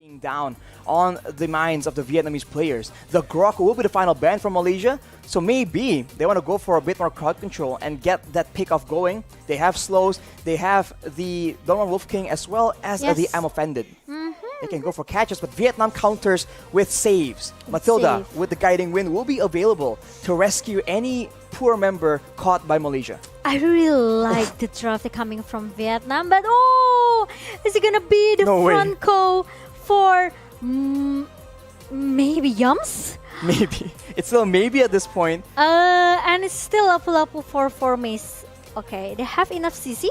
down on the minds of the Vietnamese players. The Grok will be the final ban from Malaysia, so maybe they want to go for a bit more crowd control and get that pick-off going. They have slows, they have the Donald Wolf King as well as the I'm Offended. They can go for catches, but Vietnam counters with saves. Matilda, with the Guiding Wind, will be available to rescue any poor member caught by Malaysia. I really like the draft coming from Vietnam, but oh, is it gonna be the front row for maybe Yums? Maybe. It's still maybe at this point. And it's still a pull-up for Formis. Okay, they have enough CC?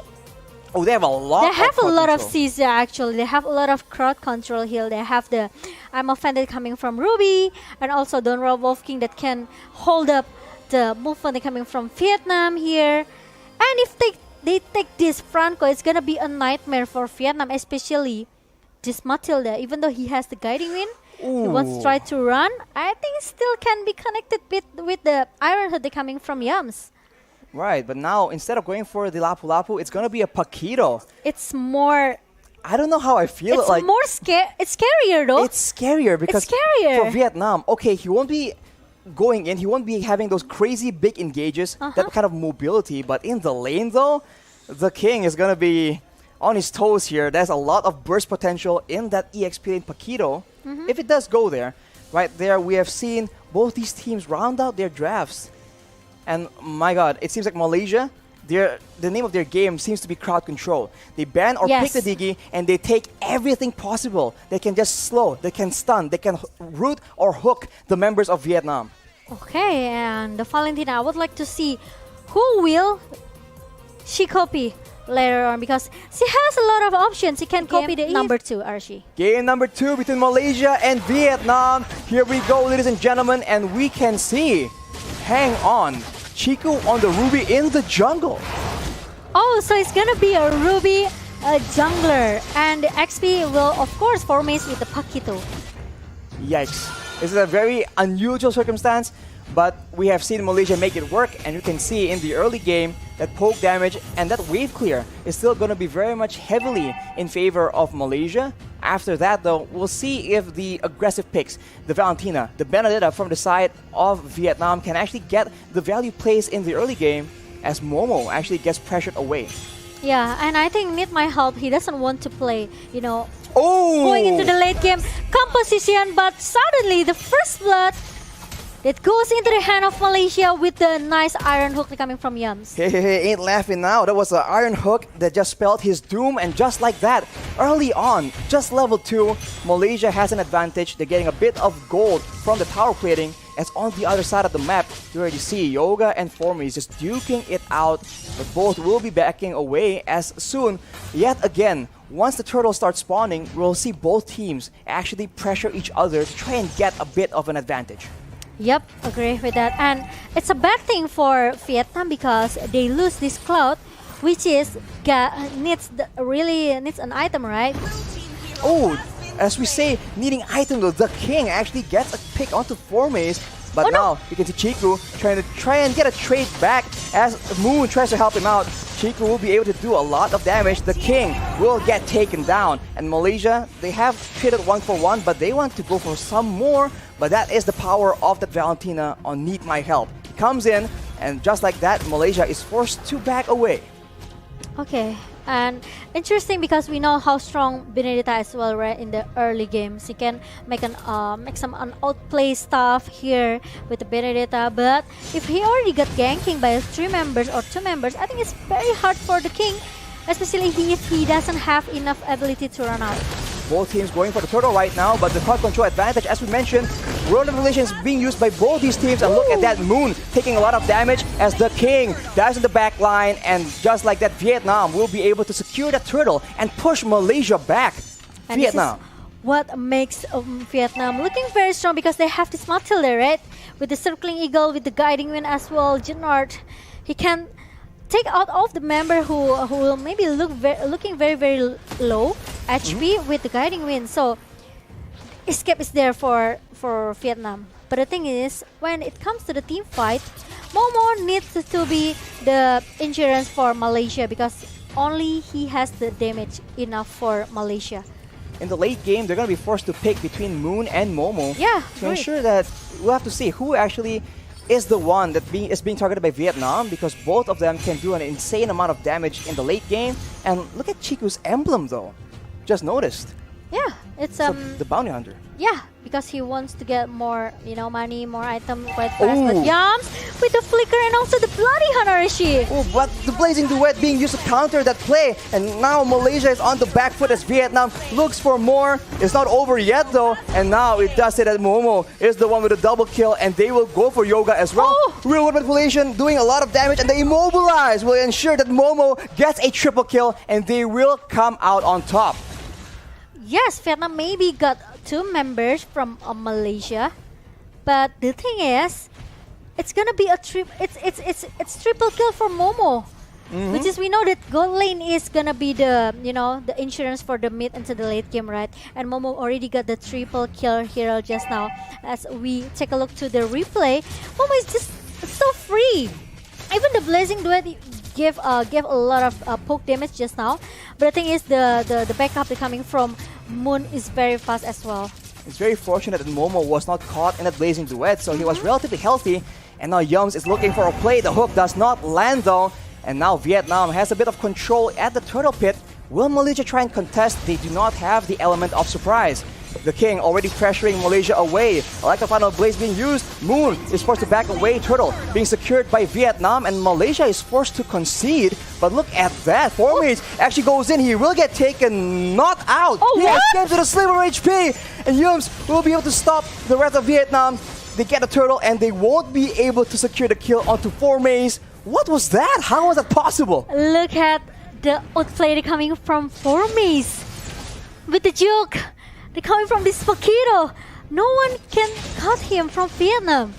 Oh, they have a lot. They have a lot control. of CC actually. They have a lot of crowd control here. They have the I'm Offended coming from Ruby, and also Donald Wolf King that can hold up the movement coming from Vietnam here. And if they take this Franco, it's gonna be a nightmare for Vietnam, especially this Matilda. Even though he has the Guiding Wind, he wants to try to run. I think it still can be connected with the Iron Hood coming from Yums. Right, but now instead of going for the Lapu Lapu, it's gonna be a Paquito. It's more. I don't know how I feel. It's more It's scarier though. It's scarier because for Vietnam, okay, he won't be going in. He won't be having those crazy big engages, that kind of mobility. But in the lane though, the King is gonna be on his toes here. There's a lot of burst potential in that EXP lane Paquito. If it does go there, right there, we have seen both these teams round out their drafts. And my God, it seems like Malaysia, the name of their game seems to be crowd control. They ban or pick the Digi and they take everything possible. They can just slow, they can stun, they can root or hook the members of Vietnam. Okay, and the Valentina, I would like to see who will she copy later on, because she has a lot of options. She can copy the number 2, Archie. Game number 2 between Malaysia and Vietnam. Here we go, ladies and gentlemen, and we can see, hang on, Chico on the Ruby in the jungle. Oh, so it's gonna be a Ruby jungler, and the XP will of course formace with the Paquito. Yikes. This is a very unusual circumstance, but we have seen Malaysia make it work, and you can see in the early game that poke damage and that wave clear is still going to be very much heavily in favor of Malaysia. After that though, we'll see if the aggressive picks, the Valentina, the Benedetta from the side of Vietnam can actually get the value plays in the early game as Momo actually gets pressured away. Yeah, and I think Need my help. He doesn't want to play, going into the late game composition, but suddenly the first blood that goes into the hand of Malaysia with the nice Iron Hook coming from Yums. Hey, ain't laughing now. That was an Iron Hook that just spelled his doom, and just like that, early on, just level 2, Malaysia has an advantage. They're getting a bit of gold from the tower plating, as on the other side of the map, you already see Yoga and Formis just duking it out, but both will be backing away as soon, yet again, once the turtle starts spawning, we'll see both teams actually pressure each other to try and get a bit of an advantage. Yep, agree with that. And it's a bad thing for Vietnam because they lose this cloud, which is really needs an item, right? Oh, as we say, needing item though, the King actually gets a pick onto Formace, but now you can see Chiku try and get a trade back as Moon tries to help him out. Chiku will be able to do a lot of damage. The King will get taken down, and Malaysia, they have traded 1-for-1, but they want to go for some more. But that is the power of that Valentina on Need My Help. He comes in, and just like that, Malaysia is forced to back away. Okay, and interesting because we know how strong Benedetta as well, right? In the early games, he can make some outplay stuff here with the Benedetta. But if he already got ganking by 3 members or 2 members, I think it's very hard for the King, especially if he doesn't have enough ability to run out. Both teams going for the turtle right now, but the crowd control advantage, as we mentioned, World Revelation is being used by both these teams, and look at that Moon taking a lot of damage as the King dives in the back line, and just like that, Vietnam will be able to secure that turtle and push Malaysia back. And Vietnam. This is what makes Vietnam looking very strong because they have this Matilda, right? With the Circling Eagle, with the Guiding Wind as well, Jennard, he can take out of the member who will maybe looking very, very low HP with the Guiding Wind. So escape is there for Vietnam. But the thing is, when it comes to the team fight, Momo needs to be the insurance for Malaysia because only he has the damage enough for Malaysia. in the late game, they're going to be forced to pick between Moon and Momo. Yeah, to ensure that we'll have to see who actually is the one that is being targeted by Vietnam, because both of them can do an insane amount of damage in the late game. And look at Chico's emblem though. Just noticed. Yeah, it's the bounty hunter. Yeah, because he wants to get more, money, more item quite fast. But Yams with the flicker and also the bloody Hanarashi. Oh, but the blazing duet being used to counter that play, and now Malaysia is on the back foot as Vietnam looks for more. It's not over yet though, and now it does it that Momo is the one with a double kill, and they will go for Yoga as well. Real world manipulation doing a lot of damage, and the immobilize will ensure that Momo gets a triple kill, and they will come out on top. Yes, Vietnam maybe got 2 members from Malaysia, but the thing is, it's gonna be a it's triple kill for Momo, which is we know that gold lane is gonna be the the insurance for the mid into the late game, right? And Momo already got the triple kill here just now. As we take a look to the replay, Momo is just so free. Even the blazing duet gave a lot of poke damage just now, but the thing is the backup coming from Moon is very fast as well. It's very fortunate that Momo was not caught in that blazing duet, so he was relatively healthy. And now Yums is looking for a play. The hook does not land though, and now Vietnam has a bit of control at the turtle pit. Will Malaysia try and contest? They do not have the element of surprise. The King already pressuring Malaysia away. Like the final blaze being used, Moon is forced to back away. Turtle being secured by Vietnam, and Malaysia is forced to concede. But look at that. Formage actually goes in. He will get taken, not out. He escapes with a sliver of HP. And Yums will be able to stop the rest of Vietnam. They get a turtle, and they won't be able to secure the kill onto Formage. What was that? How was that possible? Look at the outplay coming from Formage with the juke. They're coming from this Mosquito. No one can cut him from Vietnam.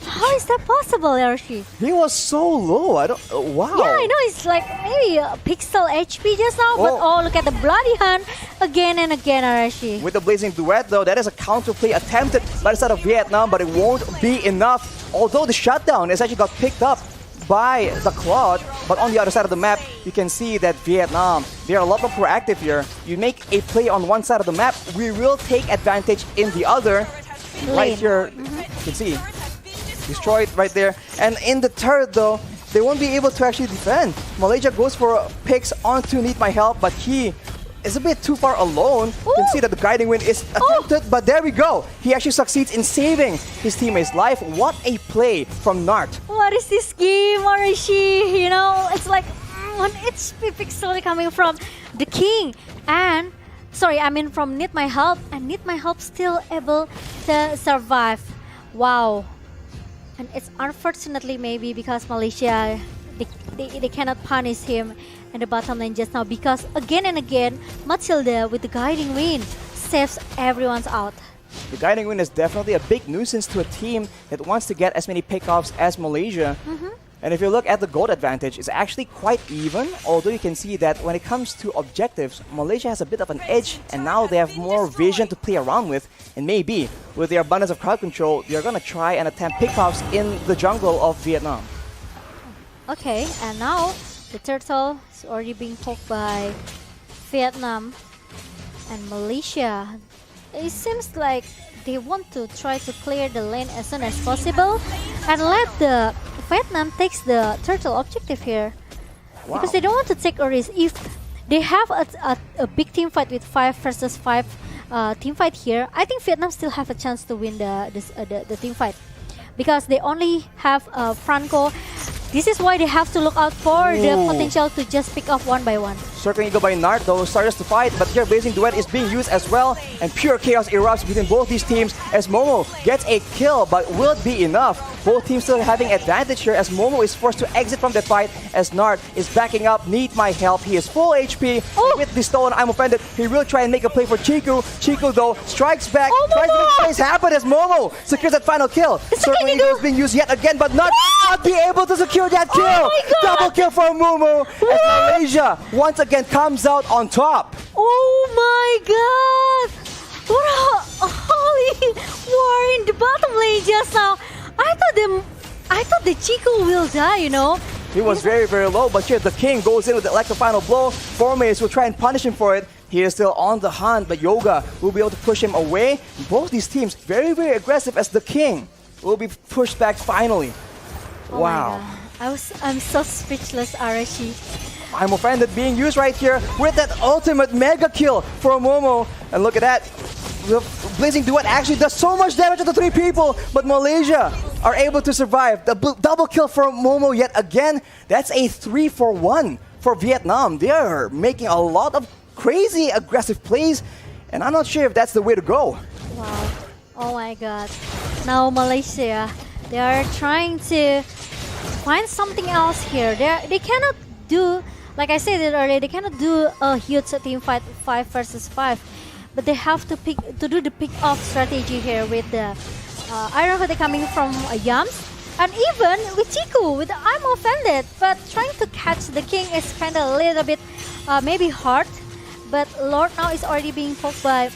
How is that possible, Arashi? He was so low. I don't. Wow. Yeah, I know. It's like maybe a pixel HP just now. But look at the bloody hand again and again, Arashi. With the blazing duet, though, that is a counterplay attempted by the side of Vietnam, but it won't be enough. Although the shutdown is actually got picked up by the Cloud, but on the other side of the map, you can see that Vietnam, they are a lot more proactive here. You make a play on one side of the map, we will take advantage in the other. Right here, you can see, destroyed right there. And in the turret though, they won't be able to actually defend. Malaysia goes for picks onto Need My Help, but he is a bit too far alone. You can see that the guiding wind is attempted, but there we go. He actually succeeds in saving his teammate's life. What a play from Nart. What is this game, Arishi? It's like 1 HP pixel coming from the King. And, from Need My Help. And Need My Help still able to survive. Wow. And it's unfortunately maybe because Malaysia, they cannot punish him in the bottom lane just now, because again and again, Matilda with the guiding wind saves everyone's out. The guiding wind is definitely a big nuisance to a team that wants to get as many pickoffs as Malaysia. And if you look at the gold advantage, it's actually quite even, although you can see that when it comes to objectives, Malaysia has a bit of an edge, and now they have more vision to play around with. And maybe, with their abundance of crowd control, they're going to try and attempt pickoffs in the jungle of Vietnam. Okay, and now the turtle is already being poked by Vietnam and Malaysia. It seems like they want to try to clear the lane as soon as possible and let the Vietnam takes the turtle objective here. Wow. Because they don't want to take a risk. If they have a big team fight with 5 versus 5 team fight here, I think Vietnam still have a chance to win the team fight, because they only have Franco. This is why they have to look out for the potential to just pick off one by one. Circling Eagle by Nart, though, starts to fight, but here Blazing Duet is being used as well, and pure chaos erupts between both these teams as Momo gets a kill, but will it be enough? Both teams still having advantage here as Momo is forced to exit from the fight as Nart is backing up. Need My Help. He is full HP. With the stolen I'm Offended, he will try and make a play for Chico. Chico, though, strikes back, tries to make things happen as Momo secures that final kill. Circling Eagle is being used yet again, but not be able to secure that kill. Double kill for Momo as Malaysia once again comes out on top. Oh my god! What a holy war in the bottom lane just now. I thought the Chico will die, He was very, very low, but here the King goes in with the final blow. Formace will try and punish him for it. He is still on the hunt, but Yoga will be able to push him away. Both these teams very, very aggressive as the King will be pushed back finally. Oh Wow. I'm so speechless, Arashi. I'm offended being used right here with that ultimate mega kill for Momo. And look at that. The Blazing Duet actually does so much damage to the 3 people, but Malaysia are able to survive. The double kill for Momo yet again. That's a 3-for-1 for Vietnam. They are making a lot of crazy aggressive plays, and I'm not sure if that's the way to go. Wow. Oh my god. Now Malaysia, they are trying to find something else here. They cannot do, like I said it earlier, they cannot do a huge team fight 5 versus 5. But they have to do the pick-off strategy here with the Iron Hood coming from Yams. And even with Chiku, with the I'm offended. But trying to catch the King is kind of a little bit maybe hard. But Lord now is already being poked by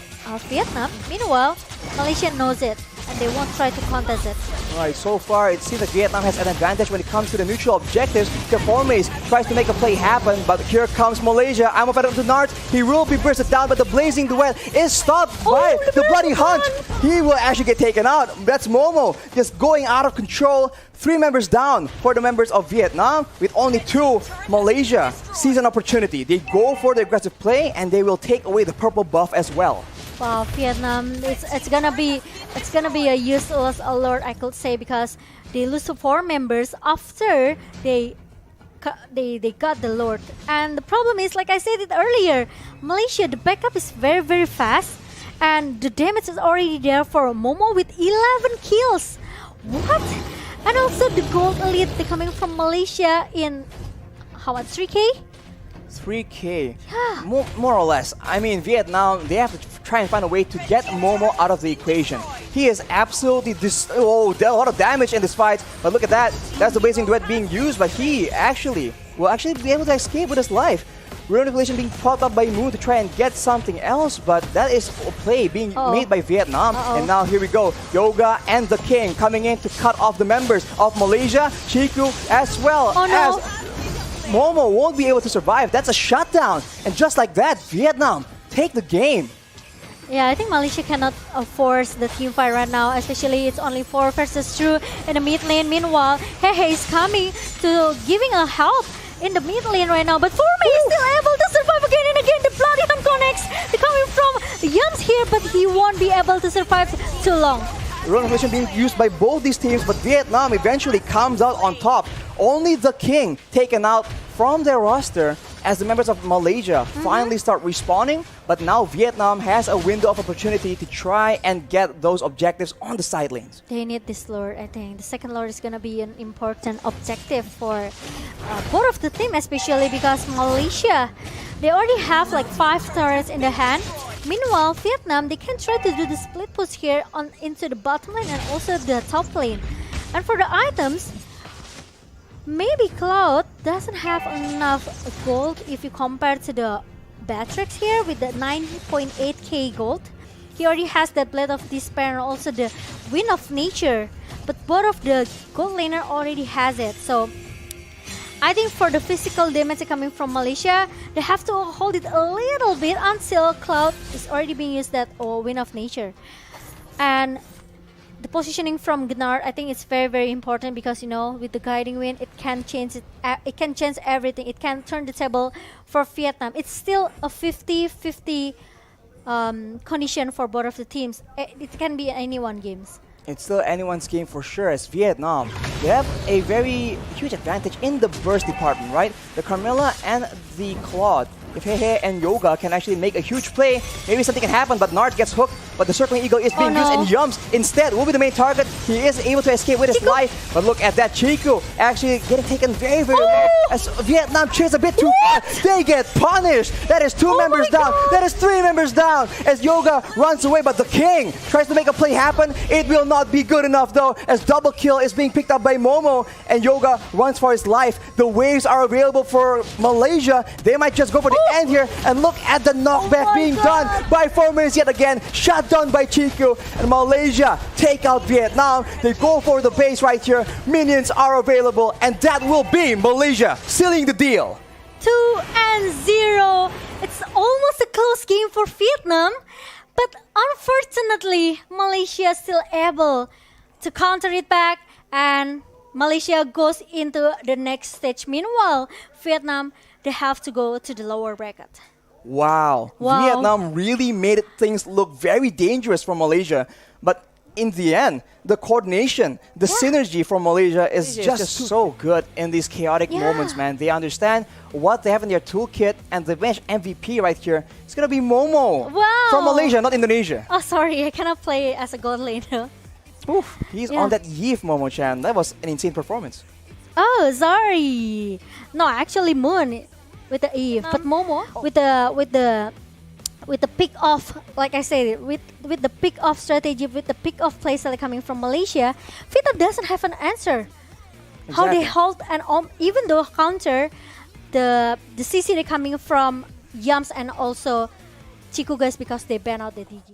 Vietnam. Meanwhile, Malaysia knows it. And they won't try to contest it. Alright, so far it seems that Vietnam has an advantage when it comes to the mutual objectives. Keformes tries to make a play happen, but here comes Malaysia. I'm up to Nart. He will be bursted down, but the Blazing Duet is stopped by the Bloody Hunt. He will actually get taken out. That's Momo just going out of control. 3 members down for the members of Vietnam, with only 2. Malaysia sees an opportunity. They go for the aggressive play, and they will take away the purple buff as well. Wow, Vietnam, it's gonna be a useless alert, I could say, because they lose 4 members after they got the Lord. And the problem is, like I said it earlier, Malaysia, the backup is very, very fast, and the damage is already there for Momo with 11 kills. What? And also the gold elite coming from Malaysia in how much, 3K? 3K, Yeah. more or less. I mean, Vietnam, they have to try and find a way to get Momo out of the equation. He is absolutely dealt a lot of damage in this fight, but look at that. That's the Blazing Duet being used, but he will actually be able to escape with his life. Manipulation being propped up by Moon to try and get something else, but that is a play being made by Vietnam. And now here we go, Yoga and the King coming in to cut off the members of Malaysia, Chiku as well as Momo won't be able to survive. That's a shutdown. And just like that, Vietnam take the game. Yeah, I think Malaysia cannot force the team fight right now, especially it's only 4 versus 2 in the mid lane. Meanwhile, Hehe is coming to giving a help in the mid lane right now, but Forme is still able to survive again and again. The Bloody Hunt connects. They're coming from Yams here, but he won't be able to survive too long. Manipulation being used by both these teams, but Vietnam eventually comes out on top. Only the King taken out from their roster as the members of Malaysia finally start respawning, but now Vietnam has a window of opportunity to try and get those objectives on the side lanes. They need this Lord, I think. The second Lord is going to be an important objective for both of the team, especially because Malaysia, they already have like 5 turrets in the hand. Meanwhile, Vietnam, they can try to do the split push here into the bottom lane and also the top lane. And for the items, maybe Cloud doesn't have enough gold if you compare to the Batrix here with the 9.8k gold. He already has that Blade of Despair and also the Wind of Nature. But both of the gold laner already has it. So I think for the physical damage coming from Malaysia, they have to hold it a little bit until Cloud is already being used that Wind of Nature. And the positioning from Gnar, I think it's very, very important because, you know, with the Guiding Wind, it can change it can change everything. It can turn the table for Vietnam. It's still a 50-50 condition for both of the teams. It can be anyone's games. It's still anyone's game for sure, as Vietnam, they have a very huge advantage in the burst department, right? The Carmilla and the Claude. If Hehe and Yoga can actually make a huge play, maybe something can happen, but Nart gets hooked. But the Circling Eagle is being used, and Yums instead will be the main target. He is able to escape with his life, but look at that, Chiku actually getting taken very, very low. As Vietnam chase a bit too far, they get punished. That is 2 members down. That is 3 members down as Yoga runs away, but the King tries to make a play happen. It will not be good enough though, as double kill is being picked up by Momo, and Yoga runs for his life. The waves are available for Malaysia. They might just go for the end here, and look at the knockback being done by 4 minutes yet again. Shut down by Chiku, and Malaysia take out Vietnam. They go for the base right here. Minions are available, and that will be Malaysia sealing the deal. 2-0. It's almost a close game for Vietnam, but unfortunately, Malaysia is still able to counter it back, and Malaysia goes into the next stage. Meanwhile, Vietnam, they have to go to the lower bracket. Wow. Vietnam really made things look very dangerous for Malaysia. But in the end, the coordination, the synergy from Malaysia is just so good in these chaotic moments, man. They understand what they have in their toolkit, and the bench MVP right here is going to be Momo. Wow. From Malaysia, not Indonesia. Oh, sorry, I cannot play as a god laner. Oof, he's on that Iesf Momo-chan. That was an insane performance. Oh, sorry. No, actually Moon with the Eve, but Momo with the pick off, like I said, with the pick off strategy, with the pick off plays that are coming from Malaysia, Vietnam doesn't have an answer. Exactly. How they hold and even though counter the CC they coming from Yums and also Chiku guys because they ban out the DG.